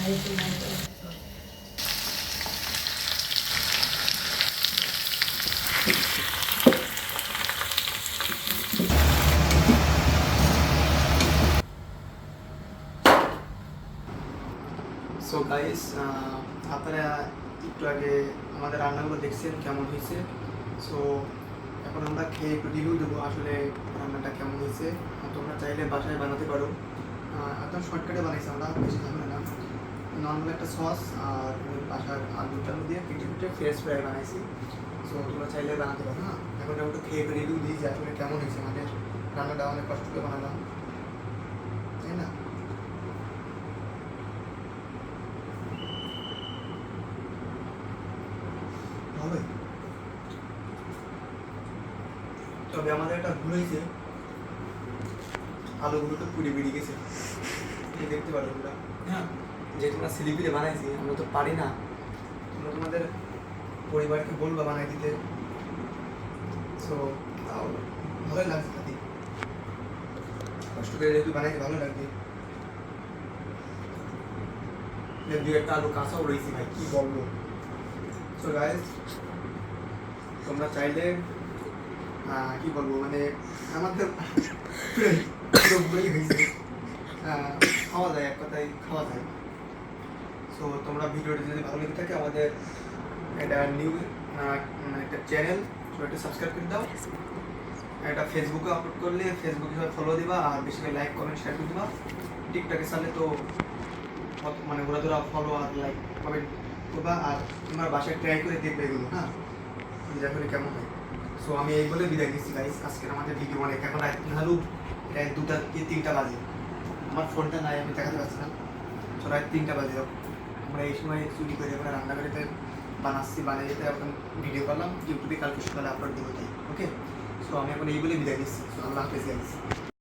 So guys, আপনারা একটু আগে আমাদের রান্নাগুলো দেখছেন কেমন হয়েছে। সো এখন আমরা খেয়ে একটু রিভিউ দেবো আসলে রান্নাটা কেমন হয়েছে। তোমরা চাইলে বাসায় বানাতে পারো, একদম শর্টকাটে বানাইছি আমরা, বেশি ঝামেলা না। নর্মাল একটা সস আর বাসার আলু টালু দিয়ে কেটে কেটে ফ্রেশ ফ্রাই বানাইছি। সো তোমরা চাইলে বানাতে পারো। হ্যাঁ, এখন একটু খেয়ে রিভিউ দিই যে আসলে কেমন হয়েছে। আমাদের রান্নাটা অনেক কষ্ট করে বানালাম, তাই না? হবে, তবে আমাদের একটা ভুল হয়েছে, আলুগুলো তো পুড়ে বেরিয়ে গেছে, দেখতে পারো তোমরা। হ্যাঁ, যে তোমরা স্লিপিরে বানাইছি, আমরা তো পারি না। তোমরা তোমাদের পরিবারকে বলবা বানাই দিতে। সো ভালোই লাগছে খাতে, কষ্ট করে যেহেতু বানাইতে ভালো লাগবে। দু একটা আলু কাঁচাও রয়েছে ভাই, কি বলবো। সো গাইস, তোমরা চাইলে কি বলবো, মানে আমাদের হয়েছে, খাওয়া যায়, এক কথায় খাওয়া যায়। সো তোমরা ভিডিওটি যদি ভালো লেগে থাকে, আমাদের এটা নিউ একটা চ্যানেল, সো এটা সাবস্ক্রাইব করে দাও। এটা ফেসবুকে আপলোড করলে ফেসবুকে সবাই ফলো দিবা, আর বেশি করে লাইক কমেন্ট শেয়ার করে দিবা। টিকটকে চালে তো মানে ওরা ধরা ফলো আর লাইক কমেন্ট করবা, আর তোমার বাসায় ট্রাই করে দেখবে এগুলো। হ্যাঁ, দেখলে কেমন হয়। সো আমি এই বলে বিদায় দিচ্ছি গাইস। আজকের আমাদের ভিডিও অনেক, এখন রাত ভালো প্রায় 2টা কি 3টা বাজে। আমার ফোনটা নাই, আমি দেখাতে পারছি না। তো রাত 3টা বাজে, আমরা এই সময় চুরি করে আমরা রান্নাঘরেতে বানাচ্ছি, বানিয়ে যেতে এখন ভিডিও করলাম, ইউটিউবে কালকে সকালে আপলোড দেবো। তাই ওকে, সো আমি এখন এই বলে বিদায় দিচ্ছি। আল্লাহ হাফেজ গাইস।